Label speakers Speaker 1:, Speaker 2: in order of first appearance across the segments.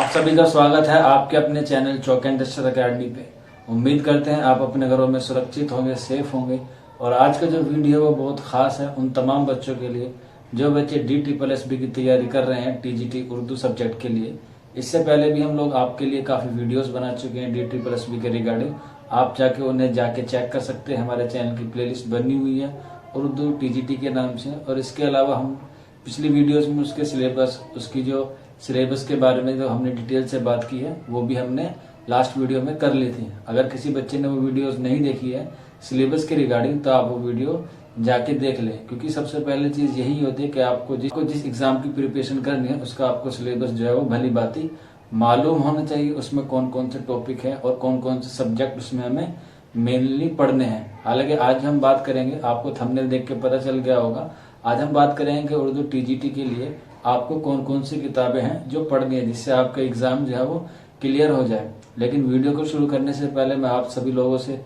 Speaker 1: आप सभी का स्वागत है आपके अपने channel chalk and duster academy पे। उम्मीद करते हैं आप अपने घरों में सुरक्षित होंगे, सेफ होंगे। और आज का जो वीडियो है वो बहुत खास है उन तमाम बच्चों के लिए जो बच्चे DSSB की तैयारी कर रहे हैं TGT उर्दू सब्जेक्ट के लिए। इससे पहले भी हम लोग आपके लिए काफ़ी वीडियोस बना चुके हैं DSSB के रिगार्डिंग। आप जाके उन्हें जाके चेक कर सकते हैं। हमारे चैनल की प्लेलिस्ट बनी हुई है उर्दू TGT के नाम से। और इसके अलावा हम पिछली वीडियोस में उसके सिलेबस, उसकी जो सिलेबस के बारे में जो हमने डिटेल से बात की है वो भी हमने लास्ट वीडियो में कर ली थी। अगर किसी बच्चे ने वो वीडियोस नहीं देखी है सिलेबस के रिगार्डिंग तो आप वो वीडियो जाके देख लें, क्योंकि सबसे पहले चीज यही होती है कि आपको जिस एग्जाम की प्रिपरेशन करनी है उसका आपको सिलेबस जो है वो भली बाती मालूम होना चाहिए। उसमें कौन कौन से टॉपिक है और कौन कौन से सब्जेक्ट उसमें हमें मेनली पढ़ने हैं। हालांकि आज हम बात करेंगे, आपको थंबनेल देख के पता चल गया होगा, आज हम बात करेंगे उर्दू TGT के लिए आपको कौन कौन सी किताबें हैं जो पढ़नी है जिससे आपका एग्जाम जो है वो क्लियर हो जाए। लेकिन वीडियो को शुरू करने से पहले मैं आप सभी लोगों से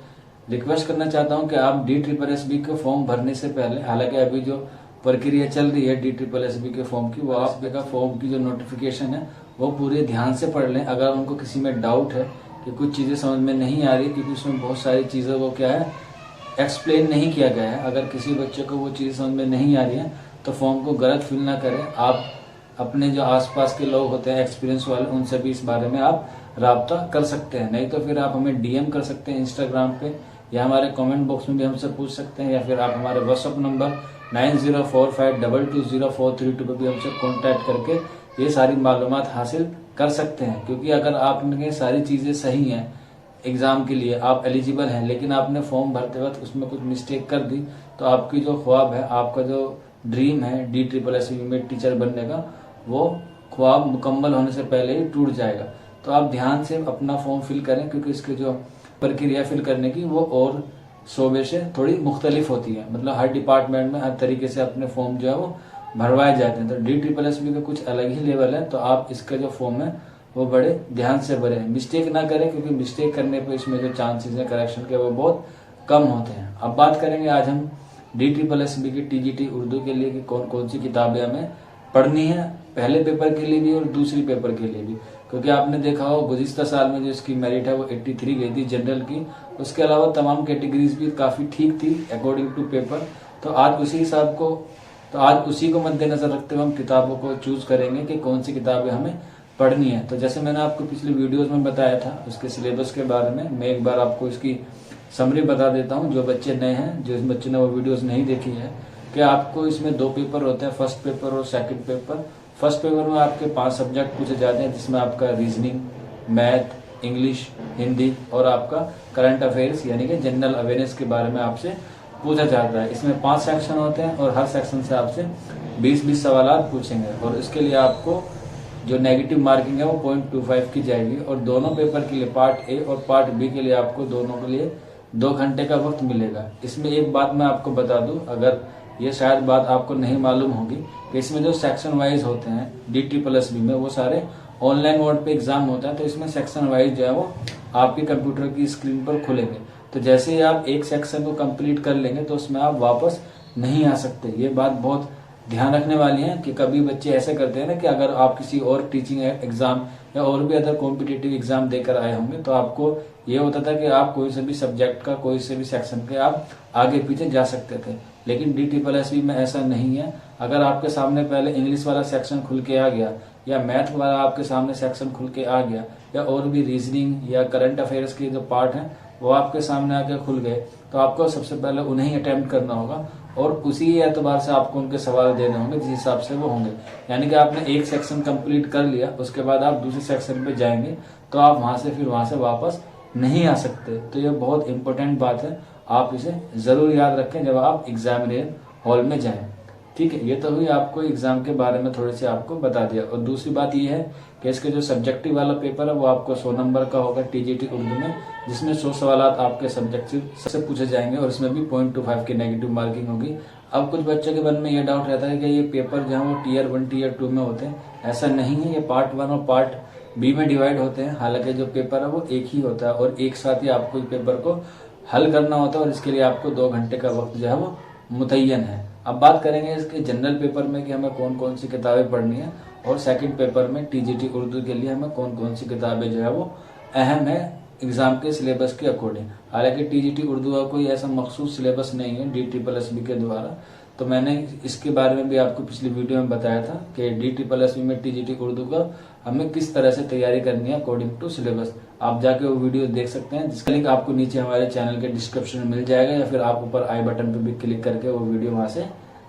Speaker 1: रिक्वेस्ट करना चाहता हूं कि आप DSSB के फॉर्म भरने से पहले, हालांकि अभी जो प्रक्रिया चल रही है DSSB के फॉर्म की, वो आपका फॉर्म की जो नोटिफिकेशन है वो पूरे ध्यान से पढ़ लें। अगर उनको किसी में डाउट है कि कुछ चीजें समझ में नहीं आ रही, क्योंकि उसमें बहुत सारी चीजें वो क्या है एक्सप्लेन नहीं किया गया है। अगर किसी बच्चे को वो चीज समझ में नहीं आ रही है तो फॉर्म को गलत फिल ना करें। आप अपने जो आसपास के लोग होते हैं एक्सपीरियंस वाले, उनसे भी इस बारे में आप राब्ता कर सकते हैं। नहीं तो फिर आप हमें DM कर सकते हैं इंस्टाग्राम पे, या हमारे कमेंट बॉक्स में भी हमसे पूछ सकते हैं, या फिर आप हमारे व्हाट्सअप नंबर 9045220432 पे भी हमसे कॉन्टैक्ट करके ये सारी मालूमात हासिल कर सकते हैं। क्योंकि अगर आपने सारी चीजें सही हैं, एग्जाम के लिए आप एलिजिबल हैं, लेकिन आपने फॉर्म भरते वक्त उसमें कुछ मिस्टेक कर दी तो आपकी जो ख्वाब है, आपका जो ड्रीम है DSSB में टीचर बनने का, वो ख्वाब मुकम्मल होने से पहले ही टूट जाएगा। तो आप ध्यान से अपना फॉर्म फिल करें, क्योंकि इसकी जो प्रक्रिया फिल करने की वो और शोबे से थोड़ी मुख्तलिफ होती है। मतलब हर डिपार्टमेंट में हर तरीके से अपने फॉर्म जो है वो भरवाए जाते हैं। तो DSSB का कुछ अलग ही लेवल है। तो आप इसका जो फॉर्म है वो बड़े ध्यान से भरें, मिस्टेक ना करें, क्योंकि मिस्टेक करने पर इसमें जो चांसेस है करेक्शन के वो बहुत कम होते हैं। अब बात करेंगे आज हम DSSB की TGT उर्दू के लिए कि कौन कौन सी किताबें हमें पढ़नी है, पहले पेपर के लिए भी और दूसरी पेपर के लिए भी। क्योंकि आपने देखा हो गुज़िश्ता साल में जो इसकी मेरिट है वो 83 गई थी जनरल की। उसके अलावा तमाम कैटेगरीज भी काफी ठीक थी अकॉर्डिंग टू पेपर। तो आज उसी को मद्देनजर रखते हुए हम किताबों को चूज करेंगे कि कौन सी किताबें हमें पढ़नी है। तो जैसे मैंने आपको पिछले वीडियोस में बताया था उसके सिलेबस के बारे में, मैं एक बार आपको इसकी समरी बता देता हूँ। जो बच्चे नए हैं, जो बच्चे ने वो वीडियोस नहीं देखी है, कि आपको इसमें 2 पेपर होते हैं, फर्स्ट पेपर और सेकंड पेपर। फर्स्ट पेपर में आपके 5 सब्जेक्ट पूछे जाते हैं, जिसमें आपका रीजनिंग, मैथ, इंग्लिश, हिंदी और आपका करंट अफेयर्स यानी कि जनरल अवेयरनेस के बारे में आपसे पूछा जाता है। इसमें 5 सेक्शन होते हैं और हर सेक्शन से आपसे 20-20 सवाल पूछेंगे। और इसके लिए आपको जो नेगेटिव मार्किंग है वो 0.25 की जाएगी। और दोनों पेपर के लिए पार्ट A और पार्ट B के लिए आपको दोनों के लिए 2 घंटे का वक्त मिलेगा। इसमें एक बात मैं आपको बता दूं, अगर ये शायद बात आपको नहीं मालूम होगी, कि इसमें जो सेक्शन वाइज होते हैं DSSB में वो सारे ऑनलाइन मोड पे एग्जाम होता है। तो इसमें सेक्शन वाइज जो है वो आपके कंप्यूटर की स्क्रीन पर खुलेंगे। तो जैसे ही आप एक सेक्शन को कंप्लीट कर लेंगे तो उसमें आप वापस नहीं आ सकते। ये बात बहुत ध्यान रखने वाली है कि कभी बच्चे ऐसे करते हैं ना कि अगर आप किसी और टीचिंग एग्जाम या और भी अदर कॉम्पिटिटिव एग्जाम देकर आए होंगे तो आपको ये होता था कि आप कोई से भी सब्जेक्ट का, कोई से भी सेक्शन के आप आगे पीछे जा सकते थे। लेकिन DSSB में ऐसा नहीं है। अगर आपके सामने पहले इंग्लिश वाला सेक्शन खुल के आ गया, या मैथ वाला आपके सामने सेक्शन खुल के आ गया, या और भी रीजनिंग या करंट अफेयर्स के जो पार्ट हैं वो आपके सामने आके खुल गए, तो आपको सबसे पहले उन्हें ही अटेम्प्ट करना होगा और उसी एतबार से आपको उनके सवाल देने होंगे जिस हिसाब से वो होंगे। यानी कि आपने एक सेक्शन कंप्लीट कर लिया, उसके बाद आप दूसरे सेक्शन पे जाएंगे तो आप वहां से वापस नहीं आ सकते। तो ये बहुत इंपॉर्टेंट बात है, आप इसे जरूर याद रखें जब आप एग्जामिनेशन हॉल में जाएं। ठीक है, ये तो हुई आपको एग्जाम के बारे में थोड़ी सी आपको बता दिया। और दूसरी बात ये है कि इसके जो सब्जेक्टिव वाला पेपर है वो आपको 100 नंबर का होगा TGT उर्दू में, जिसमें 100 सवाल आपके सब्जेक्टिव से पूछे जाएंगे और इसमें भी 0.25 की नेगेटिव मार्किंग होगी। अब कुछ बच्चों के मन में ये डाउट रहता है कि ये पेपर जो है वो Tier 1 Tier 2 में होते हैं। ऐसा नहीं है, ये पार्ट 1 और पार्ट B में डिवाइड होते हैं। हालांकि जो पेपर है वो एक ही होता है और एक साथ ही आपको पेपर को हल करना होता है और इसके लिए आपको 2 घंटे का वक्त जो है वो मुतय्यन है। अब बात करेंगे इसके जनरल पेपर में कि हमें कौन कौन सी किताबें पढ़नी है, और सेकंड पेपर में टीजीटी उर्दू के लिए हमें कौन कौन सी किताबें जो है वो अहम है एग्जाम के सिलेबस के अकॉर्डिंग। हालांकि टीजीटी उर्दू का कोई ऐसा मखसूस सिलेबस नहीं है DSSB के द्वारा, तो मैंने इसके बारे में भी आपको पिछली वीडियो में बताया था कि DSSB में टीजीटी उर्दू का हमें किस तरह से तैयारी करनी है अकॉर्डिंग टू सिलेबस। आप जाके वो वीडियो देख सकते हैं, जिसका लिंक आपको नीचे हमारे चैनल के डिस्क्रिप्शन में मिल जाएगा, या फिर आप ऊपर आई बटन पर भी क्लिक करके वो वीडियो वहां से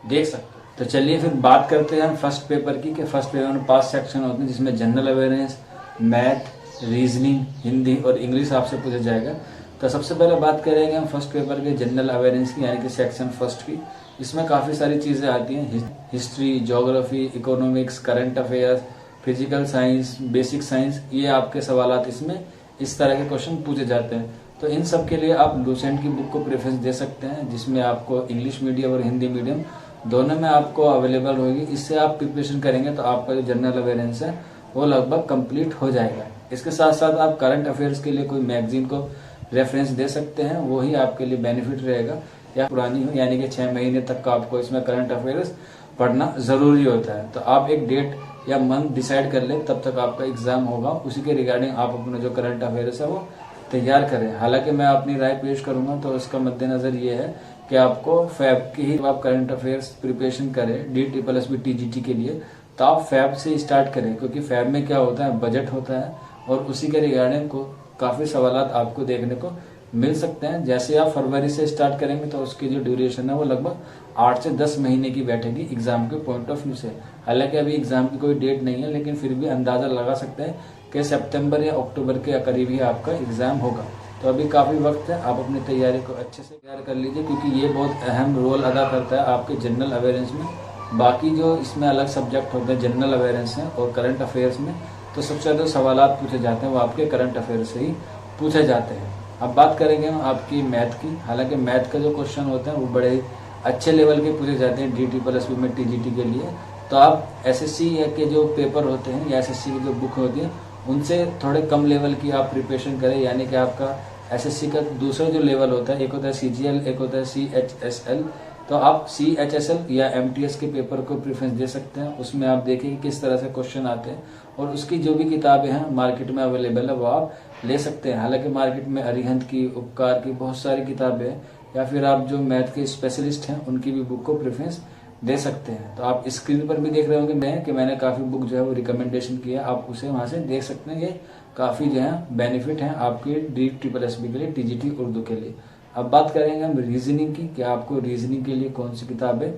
Speaker 1: देख सकते हैं। तो चलिए फिर बात करते हैं फर्स्ट पेपर की, कि फर्स्ट पेपर में 5 सेक्शन होते हैं, जिसमें general awareness, math, reasoning, Hindi और इंग्लिश आपसे पूछा जाएगा। तो सबसे पहले बात करेंगे हम फर्स्ट पेपर के जनरल अवेयरनेस की, यानी कि सेक्शन फर्स्ट की। इसमें काफी सारी चीजें आती हैं, history, geography, economics, current affairs, physical science, basic science, ये आपके सवालात इसमें इस तरह के क्वेश्चन पूछे जाते हैं। तो इन सब के लिए आप लूसेंट की बुक को प्रेफरेंस दे सकते हैं, जिसमें आपको इंग्लिश मीडियम और हिंदी मीडियम दोनों में आपको अवेलेबल होगी। इससे आप प्रिपरेशन करेंगे तो आपका जो जनरल अवेयरनेस है वो लगभग कंप्लीट हो जाएगा। इसके साथ साथ आप करंट अफेयर्स के लिए कोई मैगजीन को रेफरेंस दे सकते हैं, वो ही आपके लिए बेनिफिट रहेगा, या पुरानी हो, यानी कि 6 महीने तक का आपको इसमें करंट अफेयर्स पढ़ना जरूरी होता है। तो आप एक डेट या मंथ डिसाइड कर ले, तब तक आपका एग्जाम होगा, उसी के रिगार्डिंग आप अपना जो करंट अफेयर्स है वो तैयार करें। हालांकि मैं अपनी राय पेश करूंगा, तो इसका मद्देनजर ये है कि आपको फैब की ही आप करंट अफेयर्स प्रिपरेशन करें DSSB TGT के लिए, तो आप फैब से स्टार्ट करें, क्योंकि फैब में क्या होता है, बजट होता है, और उसी के रिगार्डिंग को काफी सवालात आपको देखने को मिल सकते हैं। जैसे आप फरवरी से स्टार्ट करेंगे तो उसकी जो ड्यूरेशन है वो लगभग 8 से 10 महीने की बैठेगी एग्जाम के पॉइंट ऑफ व्यू से। हालांकि अभी एग्जाम की कोई डेट नहीं है, लेकिन फिर भी अंदाजा लगा सकते हैं कि सितंबर या अक्टूबर के करीब ही आपका एग्जाम होगा। तो अभी काफी वक्त है, आप अपनी तैयारी को अच्छे से तैयार कर लीजिए, क्योंकि ये बहुत अहम रोल अदा करता है आपके जनरल अवेयरनेस में। बाकी जो इसमें अलग सब्जेक्ट होते हैं जनरल अवेयरनेस में और करंट अफेयर्स में, तो सबसे ज्यादा सवालात पूछे जाते हैं वो आपके करंट अफेयर्स से ही पूछे जाते हैं। अब बात करेंगे हम आपकी मैथ की। हालांकि मैथ का जो क्वेश्चन होते हैं वो बड़े अच्छे लेवल के पूछे जाते हैं DSSB में TGT के लिए। तो आप SSC के जो पेपर होते हैं या SSC की जो बुक होती है उनसे थोड़े कम लेवल की आप प्रिपरेशन करें, यानी कि आपका SSC का दूसरा जो लेवल होता है, एक होता है CGL, एक होता है CHSL। तो आप CHSL या MTS के पेपर को प्रेफरेंस दे सकते हैं। उसमें आप देखिए किस तरह से क्वेश्चन आते हैं, और उसकी जो भी किताबें हैं मार्केट में अवेलेबल है वो आप ले सकते हैं। हालांकि मार्केट में अरिहंत की, उपकार की बहुत सारी किताबें हैं, या फिर आप जो मैथ के स्पेशलिस्ट हैं उनकी भी बुक को प्रेफरेंस दे सकते हैं। तो आप स्क्रीन पर भी देख रहे होंगे मैंने काफी बुक जो है वो रिकमेंडेशन किया, आप उसे वहां से देख सकते हैं। ये काफी जो है बेनिफिट है आपके DSSB के लिए, TGT उर्दू के लिए। अब बात करेंगे हम रीजनिंग की, कि आपको रीजनिंग के लिए कौन सी किताबें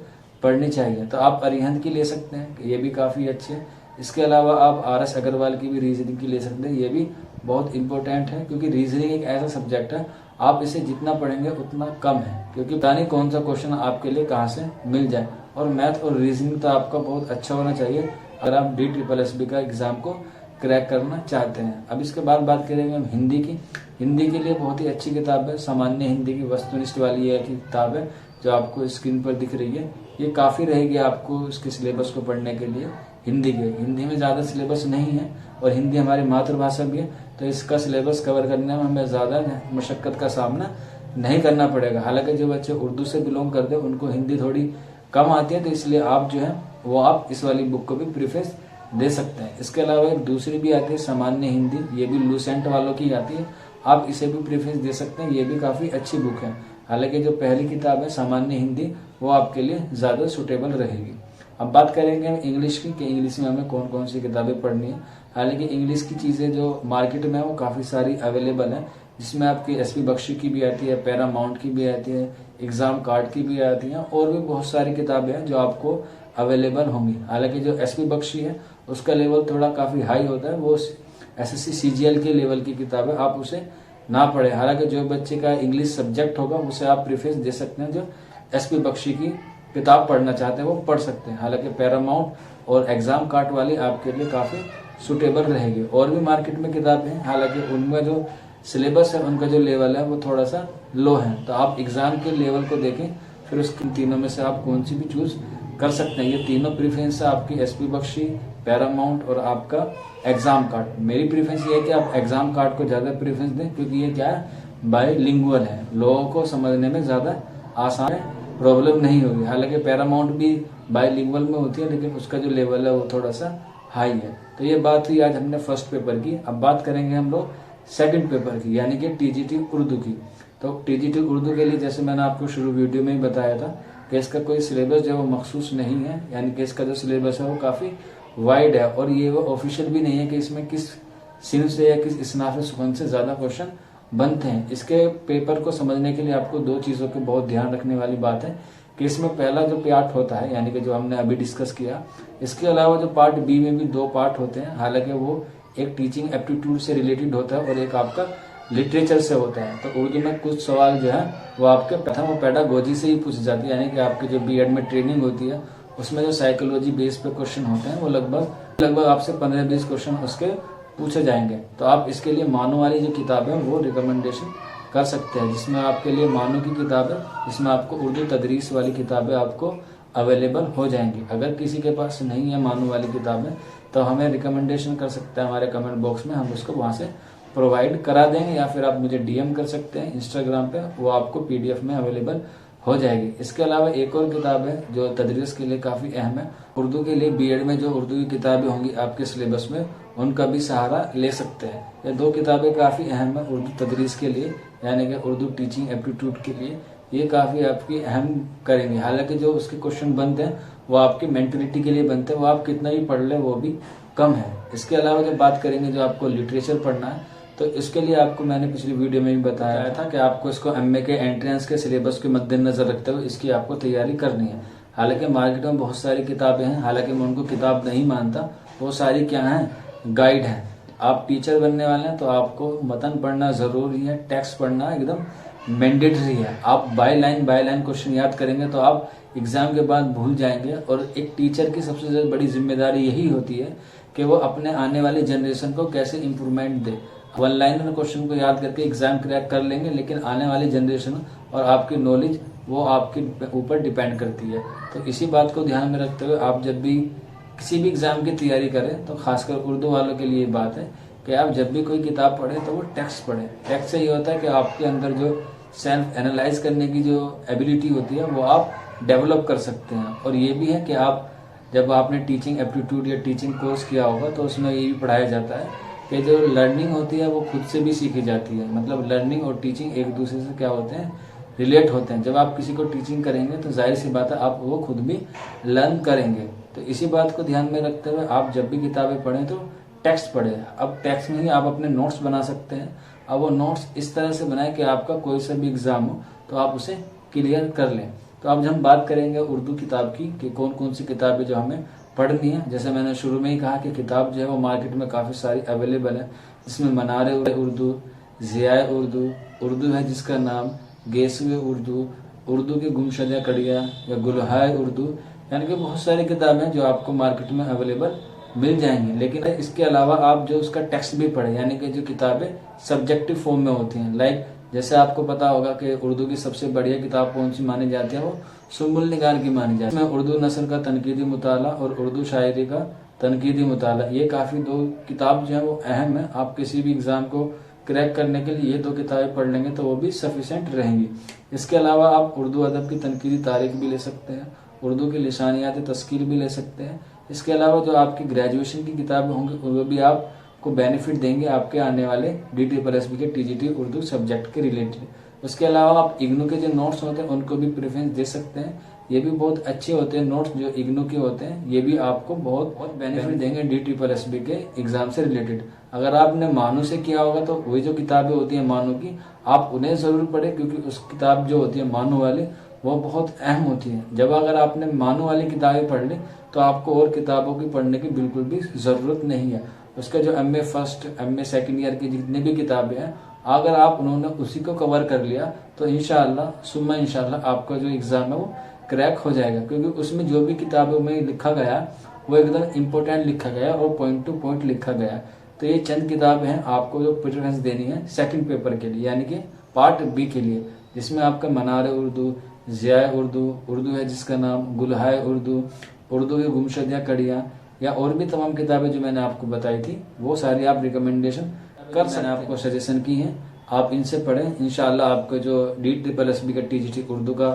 Speaker 1: पढ़नी चाहिए। तो आप अरिहंत की ले सकते हैं, ये भी काफी अच्छी है। इसके अलावा आप RS अग्रवाल की भी रीजनिंग की ले सकते हैं, ये भी बहुत इंपॉर्टेंट है, क्योंकि रीजनिंग एक ऐसा सब्जेक्ट है आप इसे जितना पढ़ेंगे उतना कम है, क्योंकि पता नहीं कौन सा क्वेश्चन आपके लिए कहाँ से मिल जाए। और मैथ और रीजनिंग तो आपका बहुत अच्छा होना चाहिए अगर आप DSSB का एग्जाम को क्रैक करना चाहते हैं। अब इसके बाद बात करेंगे हम हिंदी की। हिंदी के लिए बहुत ही अच्छी किताब है, सामान्य हिंदी की वस्तुनिष्ठ वाली ये किताब है जो आपको स्क्रीन पर दिख रही है। ये काफी रहेगी आपको इसके सिलेबस को पढ़ने के लिए। हिंदी में ज्यादा सिलेबस नहीं है, और हिंदी हमारी मातृभाषा भी है, तो इसका सिलेबस कवर करने में हमें ज्यादा मशक्कत का सामना नहीं करना पड़ेगा। हालांकि जो बच्चे उर्दू से बिलोंग करते हैं उनको हिंदी थोड़ी कम आती है, तो इसलिए आप जो है वो आप इस वाली बुक को भी प्रेफरेंस दे सकते हैं। इसके अलावा एक दूसरी भी आती है सामान्य हिंदी, ये भी लूसेंट वालों की आती है, आप इसे भी प्रेफरेंस दे सकते हैं, ये भी काफी अच्छी बुक है। हालांकि जो पहली किताब है सामान्य हिंदी वो आपके लिए ज्यादा सुटेबल रहेगी। अब बात करेंगे हम इंग्लिश की, कि इंग्लिश में हमें कौन कौन सी किताबें पढ़नी है। हालांकि इंग्लिश की चीजें जो मार्केट में है वो काफी सारी अवेलेबल है, जिसमें आपकी SP बख्शी की भी आती है, पैरामाउंट की भी आती है, एग्जाम कार्ड की भी आती है, और भी बहुत सारी किताबें हैं जो आपको अवेलेबल होंगी। हालांकि जो SP बख्शी है उसका लेवल थोड़ा काफी हाई होता है, वो SSC CGL के लेवल की किताब है, आप उसे ना पढ़े। हालांकि जो बच्चे का इंग्लिश सब्जेक्ट होगा उसे आप प्रेफरेंस दे सकते हैं, जो SP बख्शी की किताब पढ़ना चाहते हैं वो पढ़ सकते हैं। हालांकि पैरामाउंट और एग्जाम कार्ड वाली आपके लिए काफी सुटेबल रहेगी। और भी मार्केट में किताबें हैं, हालांकि उनका जो सिलेबस है, उनका जो लेवल है वो थोड़ा सा लो है, तो आप एग्जाम के लेवल को देखें, फिर उसके तीनों में से आप कौन सी भी चूज कर सकते हैं। ये तीनों प्रेफरेंस है आपकी, SP बख्शी, पैरामाउंट और आपका एग्जाम कार्ड। मेरी प्रेफरेंस ये है कि आप एग्जाम कार्ड को ज्यादा प्रेफरेंस दें, क्योंकि ये क्या है, बायलिंगुअल है, लोगों को समझने में ज्यादा आसान है, प्रॉब्लम नहीं होगी। हालांकि पैरामाउंट भी बाइलिंगुअल में होती है, लेकिन उसका जो लेवल है वो थोड़ा सा हाई है। तो ये बात हुई आज हमने फर्स्ट पेपर की। अब बात करेंगे हम लोग सेकंड पेपर की, यानी कि टीजीटी उर्दू की। तो टीजीटी उर्दू के लिए जैसे मैंने आपको शुरू वीडियो में ही बताया था कि इसका कोई सिलेबस जो है वो मखसूस नहीं है, यानी कि इसका जो सिलेबस है वो काफ़ी वाइड है, और ये वो ऑफिशियल भी नहीं है कि इसमें किस सिंध से या किस इसनाफ सुखन से ज़्यादा क्वेश्चन बनते हैं। इसके पेपर को समझने के लिए आपको दो चीज़ों के बहुत ध्यान रखने वाली बात है कि इसमें पहला जो पार्ट होता है, यानी कि जो हमने अभी डिस्कस किया, इसके अलावा जो पार्ट बी में भी दो पार्ट होते हैं। हालांकि वो एक टीचिंग एप्टीट्यूड से रिलेटेड होता है और एक आपका लिटरेचर से होता है। तो उर्दू में कुछ सवाल जो है वो आपके प्रथम और पेडागोजी से ही पूछे जाती है, यानी कि आपकी जो बीएड में ट्रेनिंग होती है उसमें जो साइकोलॉजी बेस पे क्वेश्चन होते हैं वो लगभग आपसे 15-20 क्वेश्चन उसके पूछे जाएंगे। तो आप इसके लिए मानो वाली जो किताब है वो रिकमेंडेशन कर सकते हैं, जिसमें आपके लिए मानो की किताब है, जिसमें आपको उर्दू तदरीस वाली किताबें आपको अवेलेबल हो जाएंगी। अगर किसी के पास नहीं है मानो वाली किताबें तो हमें रिकमेंडेशन कर सकते हैं हमारे कमेंट बॉक्स में, हम उसको वहाँ से प्रोवाइड करा देंगे, या फिर आप मुझे डीएम कर सकते हैं इंस्टाग्राम पे, वो आपको पीडीएफ में अवेलेबल हो जाएगी। इसके अलावा एक और किताब है जो तदरीस के लिए काफ़ी अहम है। उर्दू के लिए बीएड में जो उर्दू की किताबें होंगी आपके सिलेबस में, उनका भी सहारा ले सकते हैं। ये दो किताबें काफ़ी अहम है उर्दू तदरीस के लिए, यानी कि उर्दू टीचिंग एप्टीट्यूड के लिए। ये काफ़ी आपकी अहम करेंगे। हालांकि जो उसके क्वेश्चन बनते हैं वो आपकी मेंटलिटी के लिए बनते हैं, वो आप कितना भी पढ़ लें वो भी कम है। इसके अलावा जब बात करेंगे जो आपको लिटरेचर पढ़ना है, तो इसके लिए आपको मैंने पिछली वीडियो में भी बताया था कि आपको इसको एमए के एंट्रेंस के सिलेबस के मद्देनजर रखते हुए इसकी आपको तैयारी करनी है। हालांकि मार्केट में बहुत सारी किताबें हैं, हालांकि मैं उनको किताब नहीं मानता, वो सारी क्या हैं, गाइड हैं। आप टीचर बनने वाले हैं तो आपको मतन पढ़ना जरूरी है, टेक्स्ट पढ़ना एकदम मैंडेटरी है। आप बाय लाइन क्वेश्चन याद करेंगे तो आप एग्जाम के बाद भूल जाएंगे। और एक टीचर की सबसे बड़ी जिम्मेदारी यही होती है कि वो अपने आने वाली जनरेशन को कैसे इम्प्रूवमेंट दे। वन लाइनर क्वेश्चन को याद करके एग्जाम क्रैक कर लेंगे, लेकिन आने वाली जनरेशन और आपकी नॉलेज वो आपके ऊपर डिपेंड करती है। तो इसी बात को ध्यान में रखते हुए आप जब भी किसी भी एग्जाम की तैयारी करें, तो खासकर उर्दू वालों के लिए बात है कि आप जब भी कोई किताब पढ़ें तो वो टेक्स्ट पढ़ें। टेक्स्ट से ये होता है कि आपके अंदर जो सेल्फ एनालाइज करने की जो एबिलिटी होती है वो आप डेवलप कर सकते हैं। और ये भी है कि आप जब आपने टीचिंग एप्टीट्यूड या टीचिंग कोर्स किया होगा तो उसमें ये भी पढ़ाया जाता है कि जो लर्निंग होती है वो खुद से भी सीखी जाती है। मतलब लर्निंग और टीचिंग एक दूसरे से क्या होते हैं, रिलेट होते हैं। जब आप किसी को टीचिंग करेंगे तो जाहिर सी बात है आप वो खुद भी लर्न करेंगे। तो इसी बात को ध्यान में रखते हुए आप जब भी किताबें पढ़ें तो टेक्स्ट पढ़ें। अब टेक्स्ट में ही आप अपने नोट्स बना सकते हैं। अब वो नोट्स इस तरह से बनाएं कि आपका कोई सा भी एग्जाम हो तो आप उसे क्लियर कर लें। तो अब हम बात करेंगे उर्दू किताब की कि कौन कौन सी किताबें जो हमें पढ़नी है। जैसे मैंने शुरू में ही कहा कि किताब जो है वो मार्केट में काफ़ी सारी अवेलेबल है, जिसमें मनारे उर्दू, ज़ियाए उर्दू, उर्दू है जिसका नाम, गेसवे उर्दू, उर्दू की गुमशुदा कड़ियाँ या गुलहाय उर्दू, यानी कि बहुत सारी किताबें जो आपको मार्केट में अवेलेबल मिल जाएंगी। लेकिन इसके अलावा आप जो उसका टेक्स्ट भी पढ़ें, यानी कि जो किताबें सब्जेक्टिव फॉर्म में होती हैं। लाइक जैसे आपको पता होगा कि उर्दू की सबसे बढ़िया किताब कौन सी मानी जाती है, वो सुम्बुल निगार की मानी जाती है। इसमें उर्दू नस्र का तनकीदी मुताला और उर्दू शायरी का तनकीदी मुताला, ये काफ़ी दो किताब जो है वो अहम है। आप किसी भी एग्जाम को क्रैक करने के लिए ये दो किताबें पढ़ लेंगे तो वो भी सफिशेंट रहेंगी। इसके अलावा आप उर्दू अदब की तनकीदी तारीख भी ले सकते हैं, उर्दू की लिसानियात तस्कीर भी ले सकते हैं। इसके अलावा जो आपकी ग्रेजुएशन की किताबें होंगी वो भी आपको बेनिफिट देंगे आपके आने वाले DTSSB के TGT उर्दू सब्जेक्ट के रिलेटेड। उसके अलावा आप इग्नू के जो नोट्स होते हैं उनको भी प्रेफरेंस दे सकते हैं। ये भी बहुत अच्छे होते हैं नोट्स जो इग्नू के होते हैं, ये भी आपको बहुत बेनिफिट देंगे DTSSB के एग्जाम से रिलेटेड। अगर आपने मानो से किया होगा तो वही जो किताबें होती है मानो की, आप उन्हें जरूर पढ़ें, क्योंकि उस किताब जो होती है मानो वाली वो बहुत अहम होती है। जब अगर आपने मानो वाली किताबें पढ़ ली तो आपको और किताबों की पढ़ने की बिल्कुल भी जरूरत नहीं है। उसका जो MA first MA second year की जितनी भी किताबें हैं, अगर आप उन्होंने उसी को कवर कर लिया तो इंशाअल्लाह सुम्मा इंशाअल्लाह आपका जो एग्जाम है वो क्रैक हो जाएगा। क्योंकि उसमें जो भी किताबों में लिखा गया वो एकदम इम्पोर्टेंट लिखा गया और पॉइंट टू पॉइंट लिखा गया। तो ये चंद किताबें हैं आपको जो प्रेफरेंस देनी है सेकंड पेपर के लिए, यानी कि पार्ट B के लिए, जिसमें आपका मनार उर्दू, ज़ियाए उर्दू, उर्दू है जिसका नाम, गुलहाय उर्दू, उर्दू की गुमशुदा कड़ियाँ, या और भी तमाम किताबें जो मैंने आपको बताई थी वो सारी आप रिकमेंडेशन कर सकते हैं। आपको सजेशन की हैं, आप इनसे पढ़ें। इंशाअल्लाह आपका जो DTSSB का TGT उर्दू का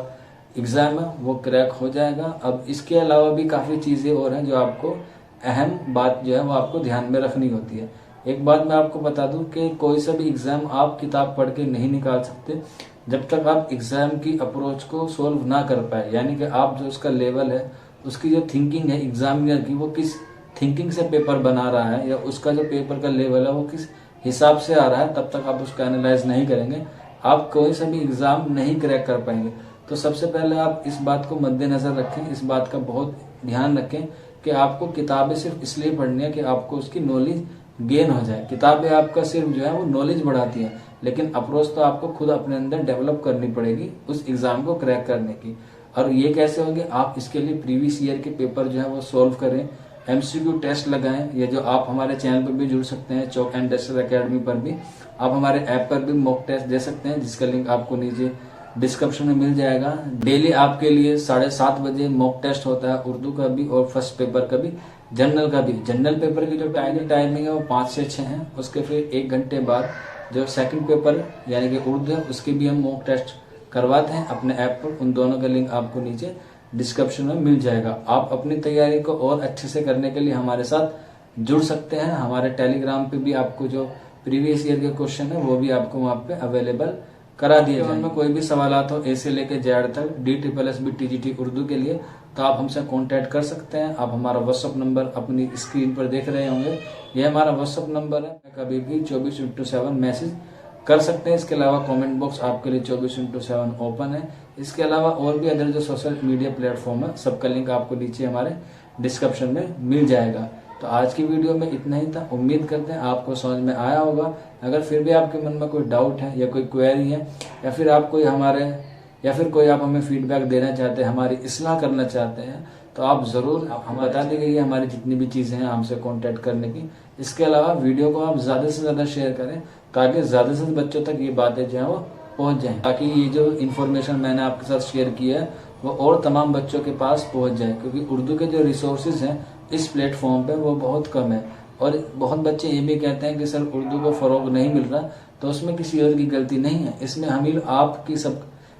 Speaker 1: एग्ज़ाम है वो क्रैक हो जाएगा। अब इसके अलावा भी काफ़ी चीज़ें और हैं जो आपको अहम बात जो है वो आपको ध्यान में रखनी होती है। एक बात मैं आपको बता दूं कि कोई सा भी एग्ज़ाम आप किताब पढ़ के नहीं निकाल सकते जब तक आप एग्ज़ाम की अप्रोच को सोल्व ना कर पाए, यानी कि आप जो उसका लेवल है, उसकी जो थिंकिंग है एग्जामिनर की, वो किस थिंकिंग से पेपर बना रहा है या उसका जो पेपर का लेवल है वो किस हिसाब से आ रहा है, तब तक आप उसका एनालाइज नहीं करेंगे, आप कोई सा भी एग्ज़ाम नहीं क्रैक कर पाएंगे। तो सबसे पहले आप इस बात को मद्देनजर रखें, इस बात का बहुत ध्यान रखें कि आपको किताबें सिर्फ इसलिए पढ़नी है कि आपको उसकी नॉलेज गेन हो जाए। किताबें आपका सिर्फ जो है वो नॉलेज बढ़ाती हैं, लेकिन अप्रोच तो आपको खुद अपने अंदर डेवलप करनी पड़ेगी उस एग्जाम को क्रैक करने की। और ये कैसे होगी, आप इसके लिए प्रीवियस ईयर के पेपर जो है वो सोल्व करें, एमसीक्यू टेस्ट लगाएं। ये जो आप हमारे चैनल पर भी जुड़ सकते हैं, चौक एंड टेस्टर अकेडमी पर भी, आप हमारे ऐप पर भी मॉक टेस्ट दे सकते हैं, जिसका लिंक आपको नीचे डिस्क्रिप्शन में मिल जाएगा। डेली आपके लिए 7:30 बजे मॉक टेस्ट होता है, उर्दू का भी और फर्स्ट पेपर का भी, जनरल का भी। जनरल पेपर की जो टाइमिंग है वो 5 से 6 है। उसके फिर 1 घंटे बाद जो सेकंड पेपर यानी कि उर्दू है, उसके भी हम मॉक टेस्ट करवाते हैं अपने ऐप पर। उन दोनों का लिंक आपको नीचे डिस्क्रिप्शन में मिल जाएगा। आप अपनी तैयारी को और अच्छे से करने के लिए हमारे साथ जुड़ सकते हैं। हमारे टेलीग्राम पे भी आपको जो प्रीवियस ईयर के क्वेश्चन है वो भी आपको वहाँ पे अवेलेबल करा दिए जाएंगे। कोई भी सवालात हो ए से लेके जेड तक, DSSB TGT उर्दू के लिए, तो आप हमसे कांटेक्ट कर सकते हैं। आप हमारा व्हाट्सअप नंबर अपनी स्क्रीन पर देख रहे होंगे, ये हमारा व्हाट्सअप नंबर है। कभी भी 24/7 मैसेज कर सकते हैं। इसके अलावा कमेंट बॉक्स आपके लिए 24/7 ओपन है। इसके अलावा और भी अदर जो सोशल मीडिया प्लेटफॉर्म है, सबका लिंक आपको नीचे हमारे डिस्क्रिप्शन में मिल जाएगा। तो आज की वीडियो में इतना ही था। उम्मीद करते हैं आपको समझ में आया होगा। अगर फिर भी आपके मन में कोई डाउट है या कोई क्वेरी है या फिर आप कोई आप हमें फीडबैक देना चाहते हैं, हमारी इस्लाह करना चाहते हैं, तो आप जरूर हमें बता दीजिए हमारी जितनी भी चीजें हैं हमसे कांटेक्ट करने की। इसके अलावा वीडियो को आप ज्यादा से ज्यादा शेयर करें ताकि ज्यादा से ज्यादा बच्चों तक ये बातें जो है वो पहुंच जाए, ताकि ये जो इन्फॉर्मेशन मैंने आपके साथ शेयर की है वो और तमाम बच्चों के पास पहुंच जाए। क्योंकि उर्दू के जो रिसोर्सेज हैं इस प्लेटफॉर्म पे वो बहुत कम है। और बहुत बच्चे ये भी कहते हैं कि सर उर्दू को फरोग नहीं मिल रहा, तो उसमें किसी और की गलती नहीं है।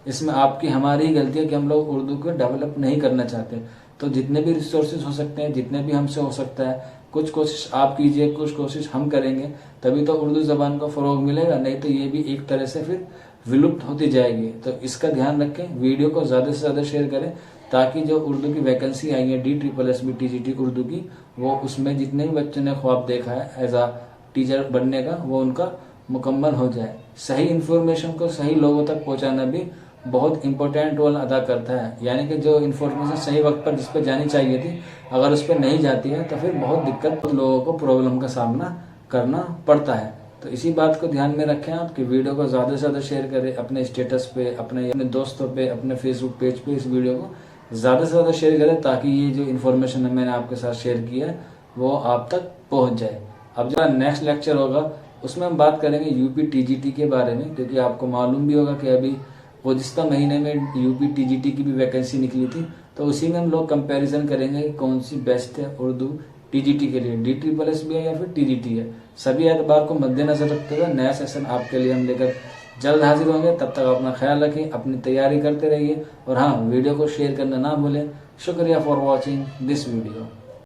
Speaker 1: इसमें आपकी हमारी ही गलती है कि हम लोग उर्दू को डेवलप नहीं करना चाहते। तो जितने भी रिसोर्सेज हो सकते हैं, जितने भी हमसे हो सकता है, कुछ कोशिश आप कीजिए, कुछ कोशिश हम करेंगे, तभी तो उर्दू जबान को फरोग मिलेगा। नहीं तो ये भी एक तरह से फिर विलुप्त होती जाएगी। तो इसका ध्यान रखें, वीडियो को ज्यादा से ज्यादा शेयर करें ताकि जो उर्दू की वैकेंसी आई है DSSB TGT उर्दू की, वो उसमें जितने भी बच्चों ने ख्वाब देखा है एज आ टीचर बनने का, वो उनका मुकम्मल हो जाए। सही इन्फॉर्मेशन को सही लोगों तक पहुंचाना भी बहुत इंपॉर्टेंट रोल अदा करता है। यानी कि जो इन्फॉर्मेशन सही वक्त पर जिस पर जानी चाहिए थी, अगर उस पर नहीं जाती है तो फिर बहुत दिक्कत लोगों को प्रॉब्लम का सामना करना पड़ता है। तो इसी बात को ध्यान में रखें आप कि वीडियो को ज्यादा से ज्यादा शेयर करें अपने स्टेटस पे, अपने दोस्तों पे, अपने फेसबुक पेज पे इस वीडियो को ज्यादा से ज्यादा शेयर करें ताकि ये जो इन्फॉर्मेशन है मैंने आपके साथ शेयर की है वो आप तक पहुंच जाए। अब जो नेक्स्ट लेक्चर होगा उसमें हम बात करेंगे UP TGT के बारे में, क्योंकि आपको मालूम भी होगा कि अभी गुज़िश्ता महीने में UP TGT की भी वैकेंसी निकली थी। तो उसी में हम लोग कंपैरिजन करेंगे कि कौन सी बेस्ट है उर्दू TGT के लिए, DSSB है या फिर TGT है। सभी एतबार को मद्देनजर रखते हुए नया सेशन आपके लिए हम लेकर जल्द हाजिर होंगे। तब तक अपना ख्याल रखें, अपनी तैयारी करते रहिए और हाँ, वीडियो को शेयर करना ना भूलें। शुक्रिया फॉर वॉचिंग दिस वीडियो।